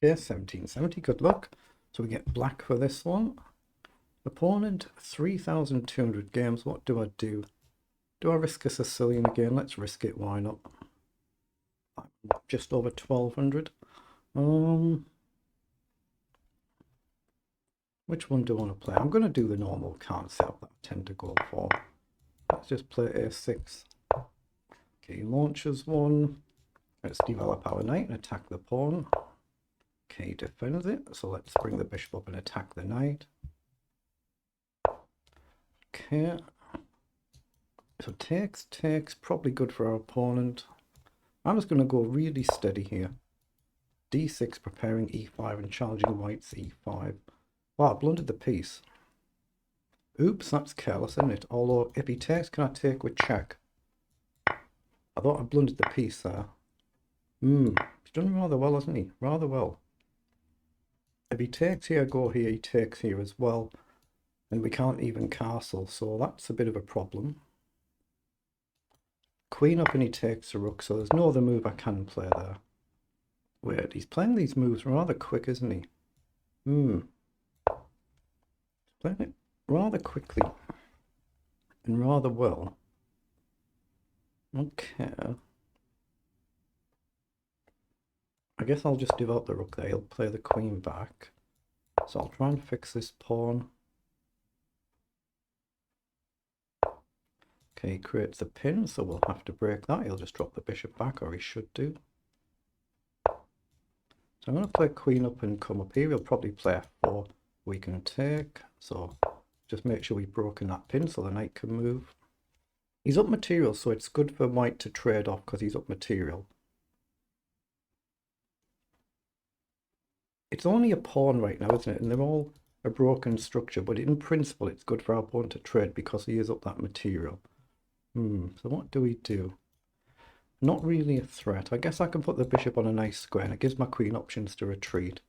Okay, 1770, good luck. So we get black for this one. Opponent, 3,200 games. What do I do? Do I risk a Sicilian again? Let's risk it, why not? Just over 1,200. Which one do I want to play? I'm going to do the normal card setup that I tend to go for. Let's just play A6. Okay, launches one. Let's develop our knight and attack the pawn. Okay, defends it. So let's bring the bishop up and attack the knight. Okay. So takes, probably good for our opponent. I'm just going to go really steady here. D6, preparing E5 and challenging white's E5. Wow, I blundered the piece. Oops, that's careless, isn't it? Although, if he takes, can I take with check? I thought I blundered the piece there. He's done rather well, hasn't he? Rather well. If he takes here, go here, he takes here as well. And we can't even castle, so that's a bit of a problem. Queen up and he takes the rook, so there's no other move I can play there. Weird, he's playing these moves rather quick, isn't he? Playing it rather quickly and rather well. Okay. I guess I'll just develop the rook there. He'll play the queen back. So I'll try and fix this pawn. Okay, he creates a pin, so we'll have to break that. He'll just drop the bishop back, or he should do. So I'm going to play queen up and come up here. He'll probably play f4. We can take. So just make sure we've broken that pin so the knight can move. He's up material, so it's good for white to trade off because he's up material. It's only a pawn right now, isn't it? And they're all a broken structure, but in principle it's good for our opponent to trade because he is up that material. So what do we do? Not really a threat. I guess I can put the bishop on a nice square and it gives my queen options to retreat.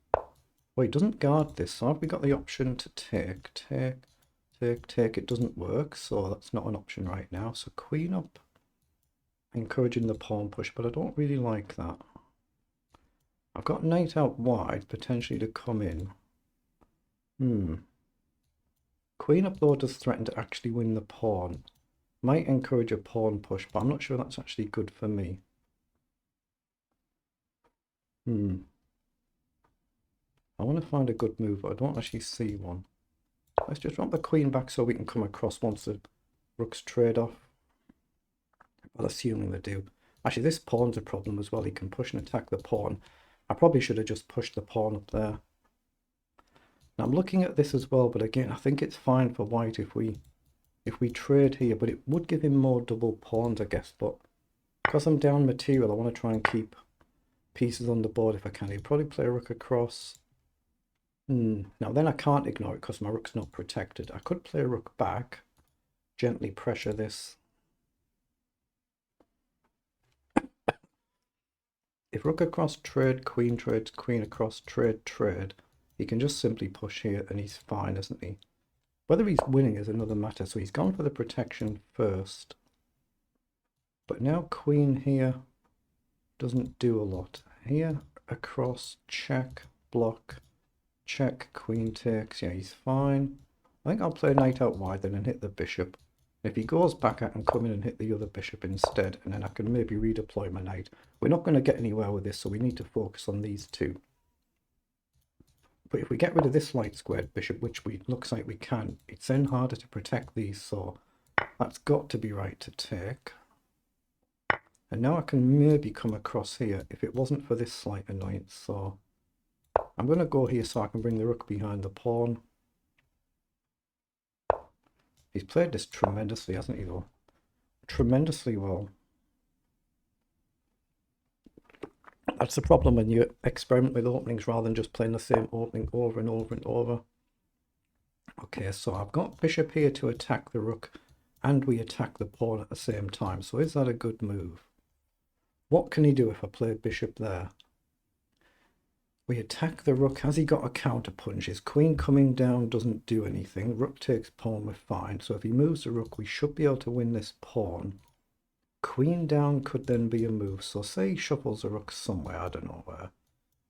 Well, he doesn't guard this, so have we got the option to take? Take. It doesn't work, so that's not an option right now. So queen up, encouraging the pawn push, but I don't really like that. I've got knight out wide, potentially to come in. Queen up though does threaten to actually win the pawn. Might encourage a pawn push, but I'm not sure that's actually good for me. I want to find a good move, but I don't actually see one. Let's just drop the queen back so we can come across once the rooks trade off. Well, assuming they do. Actually, this pawn's a problem as well. He can push and attack the pawn. I probably should have just pushed the pawn up there. Now I'm looking at this as well, but again, I think it's fine for white if we trade here, but it would give him more double pawns, I guess. But because I'm down material, I want to try and keep pieces on the board if I can. He'll probably play a rook across. Now then I can't ignore it because my rook's not protected. I could play a rook back, gently pressure this. If rook across trade, queen trades, queen across trade, he can just simply push here and he's fine, isn't he? Whether he's winning is another matter. So he's gone for the protection first. But now queen here doesn't do a lot. Here, across, check, block, check, queen takes. Yeah, he's fine. I think I'll play knight out wide then and hit the bishop. If he goes back, I can come in and hit the other bishop instead, and then I can maybe redeploy my knight. We're not going to get anywhere with this, so we need to focus on these two. But if we get rid of this light squared bishop, which looks like we can, it's then harder to protect these, so that's got to be right to take. And now I can maybe come across here if it wasn't for this slight annoyance. So I'm going to go here so I can bring the rook behind the pawn. He's played this tremendously, hasn't he, though? Tremendously well. That's the problem when you experiment with openings rather than just playing the same opening over and over and over. Okay, so I've got bishop here to attack the rook, and we attack the pawn at the same time. So is that a good move? What can he do if I play bishop there? We attack the rook. Has he got a counter punch? His queen coming down doesn't do anything. Rook takes pawn, we're fine. So if he moves the rook, we should be able to win this pawn. Queen down could then be a move. So say he shuffles a rook somewhere, I don't know where.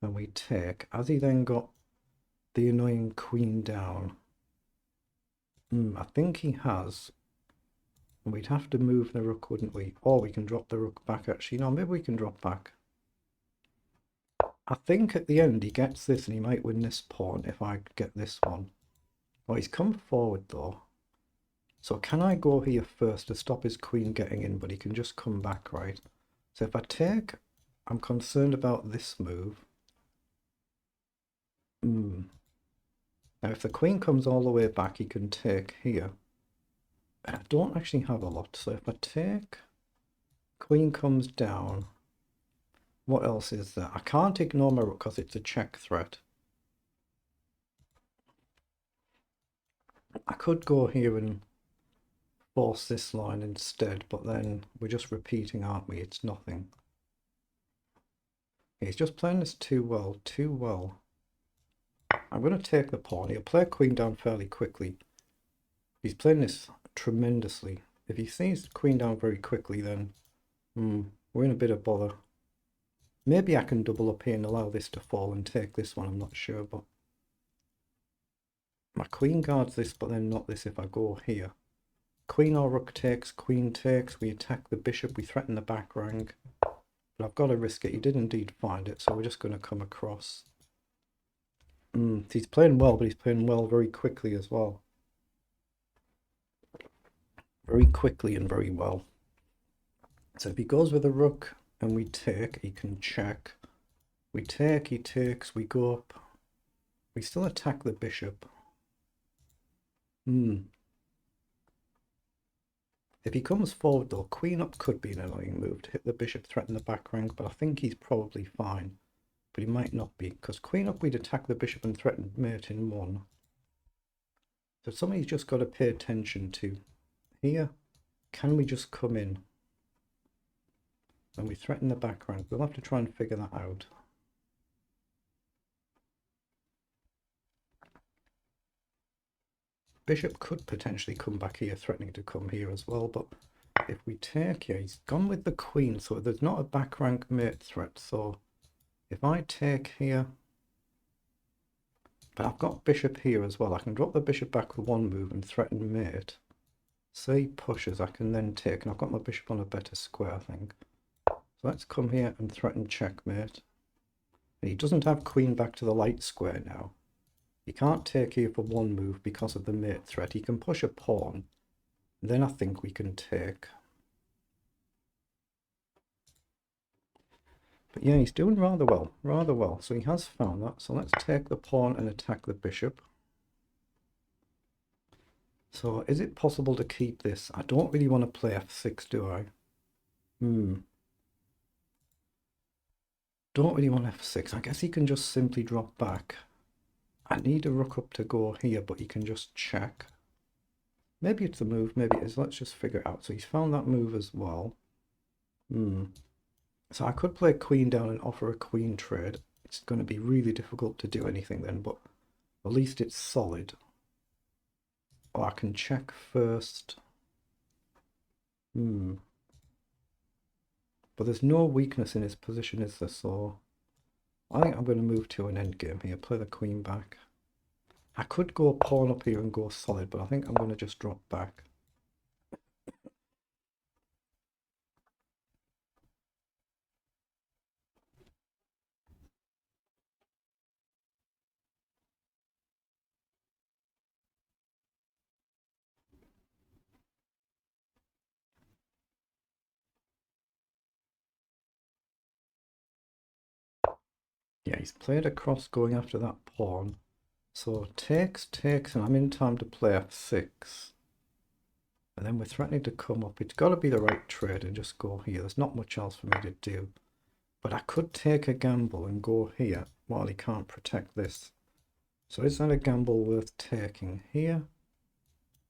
and we take, has he then got the annoying queen down? I think he has. And we'd have to move the rook, wouldn't we? Or we can drop the rook back, actually. No, maybe we can drop back. I think at the end he gets this and he might win this pawn if I get this one. Oh, he's come forward though. So can I go here first to stop his queen getting in, but he can just come back, right? So if I take, I'm concerned about this move. Now if the queen comes all the way back, he can take here. And I don't actually have a lot, so if I take, queen comes down. What else is there? I can't ignore my rook because it's a check threat. I could go here and force this line instead, but then we're just repeating, aren't we? It's nothing. He's just playing this too well, too well. I'm going to take the pawn. He'll play queen down fairly quickly. He's playing this tremendously. If he sees queen down very quickly, then we're in a bit of bother. Maybe I can double up here and allow this to fall and take this one, I'm not sure, but my queen guards this, but then not this if I go here. Queen or rook takes, queen takes, we attack the bishop, we threaten the back rank. But I've got to risk it. He did indeed find it, so we're just going to come across. He's playing well, but he's playing well very quickly as well. Very quickly and very well. So if he goes with a rook and we take, he can check. We take, he takes, we go up. We still attack the bishop. If he comes forward though, queen up could be an annoying move to hit the bishop, threaten the back rank, but I think he's probably fine. But he might not be, because queen up we'd attack the bishop and threaten mate in one. So somebody's just got to pay attention to. Here, can we just come in? And we threaten the back rank. We'll have to try and figure that out. Bishop could potentially come back here, threatening to come here as well, but if we take here, he's gone with the queen, so there's not a back rank mate threat. So if I take here, but I've got bishop here as well, I can drop the bishop back with one move and threaten mate. Say he pushes, I can then take, and I've got my bishop on a better square, I think. So let's come here and threaten checkmate. And he doesn't have queen back to the light square now. He can't take here for one move because of the mate threat. He can push a pawn. Then I think we can take. But yeah, he's doing rather well, rather well. So he has found that. So let's take the pawn and attack the bishop. So is it possible to keep this? I don't really want to play f6, do I? Don't really want f6. I guess he can just simply drop back. I need a rook up to go here, but he can just check. Maybe it's the move, maybe it is. Let's just figure it out. So he's found that move as well. So I could play queen down and offer a queen trade. It's going to be really difficult to do anything then, but at least it's solid. Or I can check first. But there's no weakness in his position, is there? So I think I'm going to move to an endgame here. Play the queen back. I could go pawn up here and go solid, but I think I'm going to just drop back. Yeah, he's played across going after that pawn. So takes, and I'm in time to play f6. And then we're threatening to come up. It's got to be the right trade and just go here. There's not much else for me to do. But I could take a gamble and go here while he can't protect this. So is that a gamble worth taking? Here,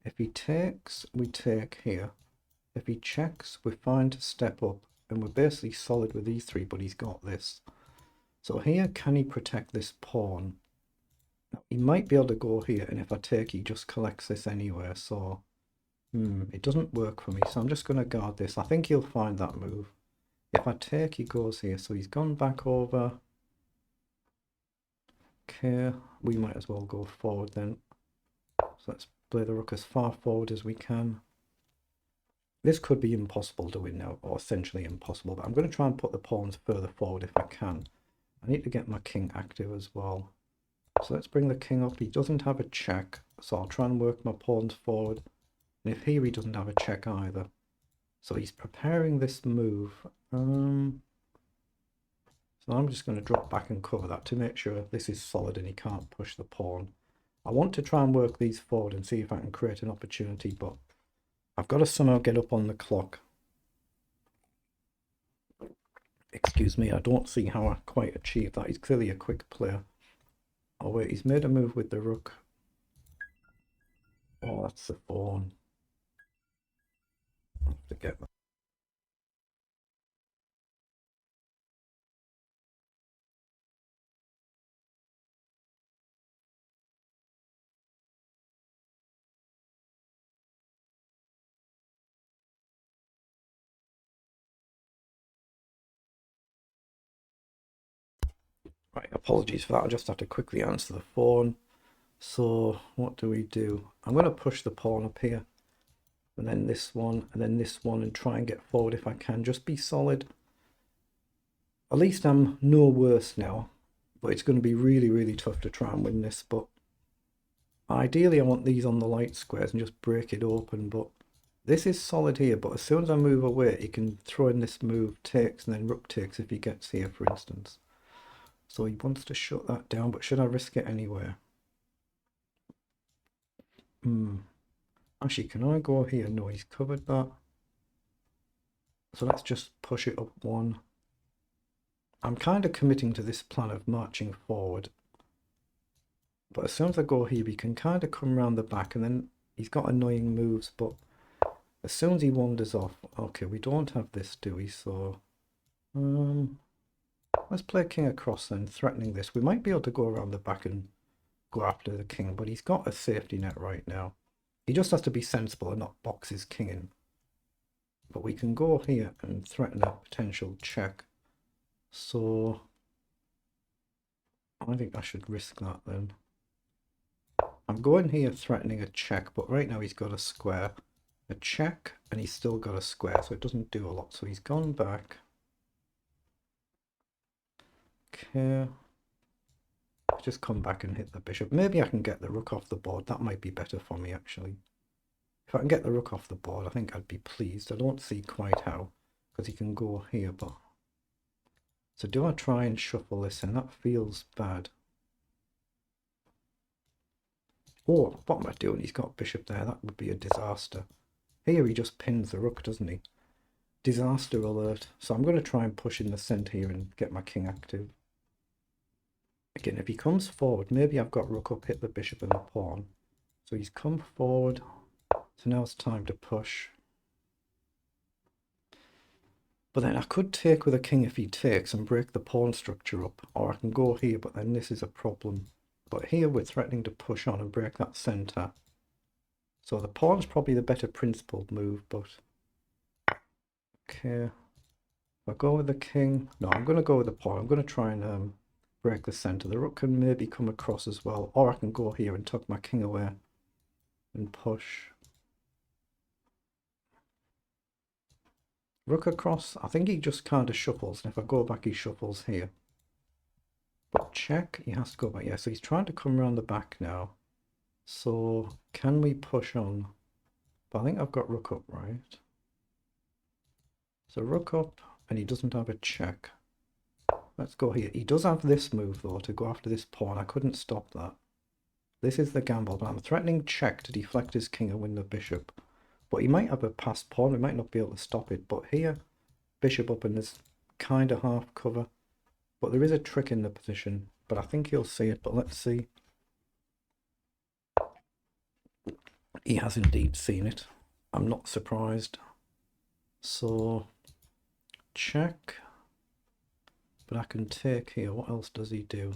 if he takes, we take here. If he checks, we're fine to step up. And we're basically solid with these three, but he's got this. So here, can he protect this pawn? Now, he might be able to go here, and if I take, he just collects this anywhere. So, it doesn't work for me. So I'm just going to guard this. I think he'll find that move. If I take, he goes here. So he's gone back over. Okay, we might as well go forward then. So let's play the rook as far forward as we can. This could be impossible to win now, or essentially impossible, but I'm going to try and put the pawns further forward if I can. I need to get my king active as well. So let's bring the king up. He doesn't have a check, so I'll try and work my pawns forward. And if here he doesn't have a check either. So he's preparing this move. So I'm just going to drop back and cover that to make sure this is solid and he can't push the pawn. I want to try and work these forward and see if I can create an opportunity, but I've got to somehow get up on the clock. Excuse me, I don't see how I quite achieve that. He's clearly a quick player. Oh wait, he's made a move with the rook. Oh, that's the pawn. I have to get that. Right, apologies for that. I just have to quickly answer the phone. So what do we do? I'm going to push the pawn up here. And then this one, and then this one, and try and get forward if I can. Just be solid. At least I'm no worse now. But it's going to be really, really tough to try and win this. But ideally I want these on the light squares and just break it open. But this is solid here. But as soon as I move away, he can throw in this move, takes, and then rook takes if he gets here, for instance. So he wants to shut that down, but should I risk it anywhere? Actually, can I go here? No, he's covered that. So let's just push it up one. I'm kind of committing to this plan of marching forward. But as soon as I go here, he can kind of come around the back, and then he's got annoying moves, but as soon as he wanders off, okay, we don't have this, do we? So let's play king across then, threatening this. We might be able to go around the back and go after the king, but he's got a safety net right now. He just has to be sensible and not box his king in. But we can go here and threaten a potential check. So I think I should risk that then. I'm going here threatening a check, but right now he's got a square, a check, and he's still got a square, so it doesn't do a lot. So he's gone back. Okay. Just come back and hit the bishop. Maybe I can get the rook off the board. That might be better for me, actually. If I can get the rook off the board, I think I'd be pleased. I don't see quite how, because he can go here, but... So do I try and shuffle this in? That feels bad. Oh, what am I doing? He's got bishop there. That would be a disaster. Here he just pins the rook, doesn't he? Disaster alert. So I'm going to try and push in the centre here and get my king active. Again, if he comes forward, maybe I've got rook up, hit the bishop and the pawn. So he's come forward. So now it's time to push. But then I could take with a king if he takes and break the pawn structure up. Or I can go here, but then this is a problem. But here we're threatening to push on and break that centre. So the pawn's probably the better principled move, but... Okay. If I go with the king... No, I'm going to go with the pawn. I'm going to try and break the centre. The rook can maybe come across as well. Or I can go here and tuck my king away and push. Rook across. I think he just kind of shuffles. And if I go back, he shuffles here. But check. He has to go back. Yeah, so he's trying to come around the back now. So can we push on? But I think I've got rook up, right? So rook up, and he doesn't have a check. Let's go here. He does have this move, though, to go after this pawn. I couldn't stop that. This is the gamble, but I'm threatening check to deflect his king and win the bishop. But he might have a passed pawn. We might not be able to stop it. But here, bishop up, and there's kind of half cover. But there is a trick in the position. But I think he'll see it. But let's see. He has indeed seen it. I'm not surprised. So, check. But I can take here. What else does he do?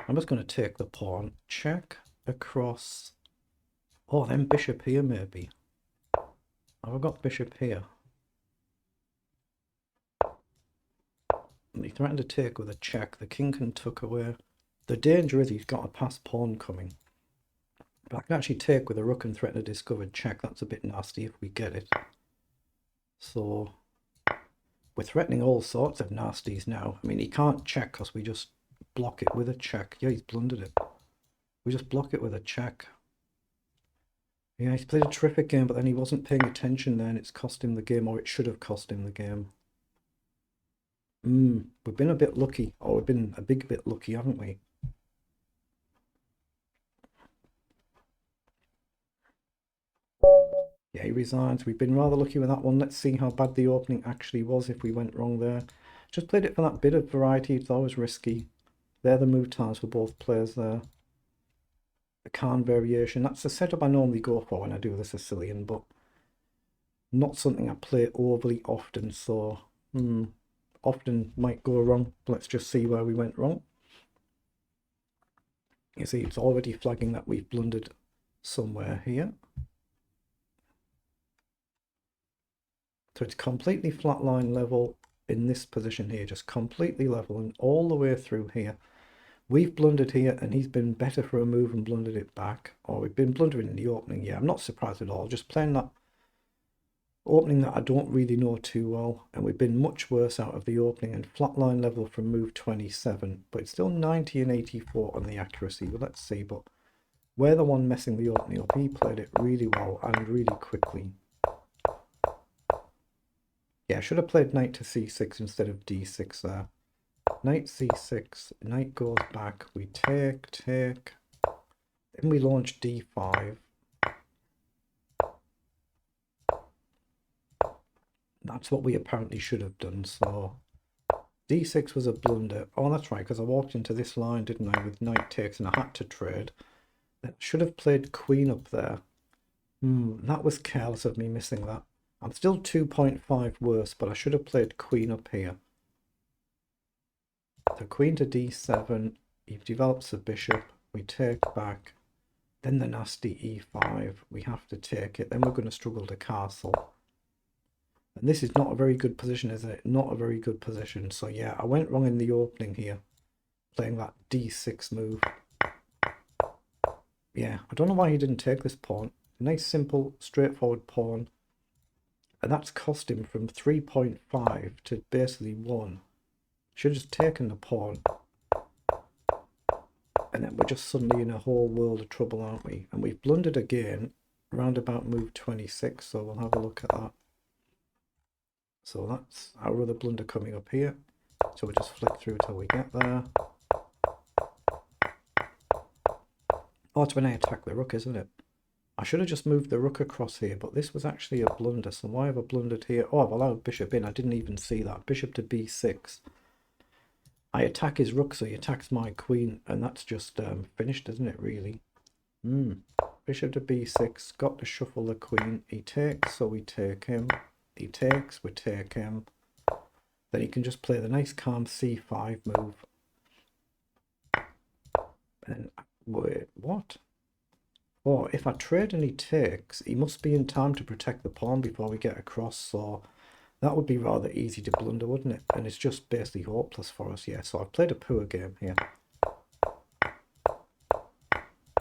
I'm just going to take the pawn. Check across. Oh, then bishop here maybe. I've got bishop here. And he threatened to take with a check. The king can tuck away. The danger is he's got a passed pawn coming. But I can actually take with a rook and threaten a discovered check. That's a bit nasty if we get it. So we're threatening all sorts of nasties now. I mean, he can't check because we just block it with a check. Yeah, he's blundered it. We just block it with a check. Yeah, he's played a terrific game, but then he wasn't paying attention then. It's cost him the game, or it should have cost him the game. We've been a bit lucky. Or we've been a big bit lucky, haven't we? Yeah, he resigns. We've been rather lucky with that one. Let's see how bad the opening actually was if we went wrong there. Just played it for that bit of variety. It's always risky. They're the move times for both players there. The Khan variation. That's the setup I normally go for when I do the Sicilian, but not something I play overly often, so often might go wrong. Let's just see where we went wrong. You see, it's already flagging that we've blundered somewhere here. So it's completely flatline level in this position here, just completely level and all the way through here. We've blundered here and he's been better for a move and blundered it back. Or we've been blundering in the opening. Yeah, I'm not surprised at all. Just playing that opening that I don't really know too well. And we've been much worse out of the opening and flatline level from move 27. But it's still 90 and 84 on the accuracy. Well, let's see. But we're the one messing the opening up. He played it really well and really quickly. Yeah, I should have played knight to c6 instead of d6 there. Knight c6, knight goes back, we take, then we launch d5. That's what we apparently should have done, so d6 was a blunder. Oh, that's right, because I walked into this line, didn't I, with knight takes, and I had to trade. I should have played queen up there. That was careless of me missing that. I'm still 2.5 worse, but I should have played queen up here. So queen to d7, he develops a bishop, we take back, then the nasty e5, we have to take it, then we're going to struggle to castle. And this is not a very good position, is it? Not a very good position. So yeah, I went wrong in the opening here, playing that d6 move. Yeah, I don't know why he didn't take this pawn. A nice, simple, straightforward pawn. And that's cost him from 3.5 to basically 1. Should have just taken the pawn. And then we're just suddenly in a whole world of trouble, aren't we? And we've blundered again round about move 26, so we'll have a look at that. So that's our other blunder coming up here. So we'll just flick through till we get there. Oh, it's when I attack the rook, isn't it? I should have just moved the rook across here, but this was actually a blunder. So why have I blundered here? Oh, I've allowed bishop in. I didn't even see that. Bishop to b6. I attack his rook, so he attacks my queen, and that's just finished, isn't it, really? Bishop to b6. Got to shuffle the queen. He takes, so we take him. He takes, we take him. Then he can just play the nice calm c5 move. And then, wait, what? Oh, if I trade and he takes, he must be in time to protect the pawn before we get across, so that would be rather easy to blunder, wouldn't it? And it's just basically hopeless for us, yeah. So I've played a poor game here.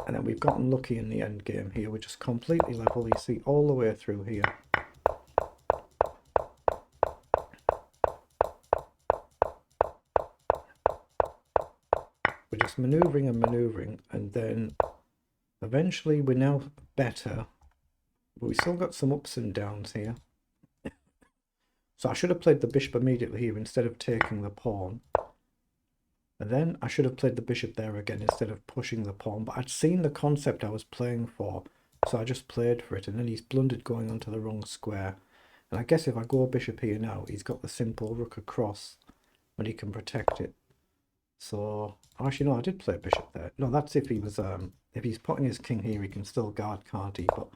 And then we've gotten lucky in the end game here. We're just completely level, you see, all the way through here. We're just manoeuvring and manoeuvring, and then eventually we're now better, but we still got some ups and downs here. So I should have played the bishop immediately here instead of taking the pawn. And then I should have played the bishop there again instead of pushing the pawn. But I'd seen the concept I was playing for, so I just played for it. And then he's blundered going onto the wrong square. And I guess if I go bishop here now, he's got the simple rook across, and he can protect it. So actually, no, I did play bishop there. No, that's if he was if he's putting his king here, he can still guard, can't he? But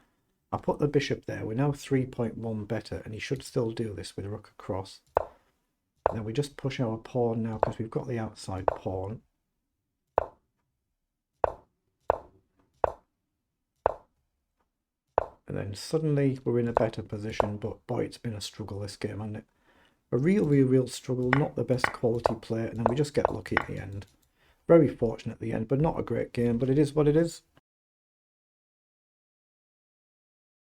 I put the bishop there. We're now 3.1 better, and he should still do this with rook across. And then we just push our pawn now because we've got the outside pawn. And then suddenly we're in a better position, but boy, it's been a struggle this game, hasn't it? A real struggle, not the best quality play, and then we just get lucky at the end. Very fortunate at the end, but not a great game, but it is what it is.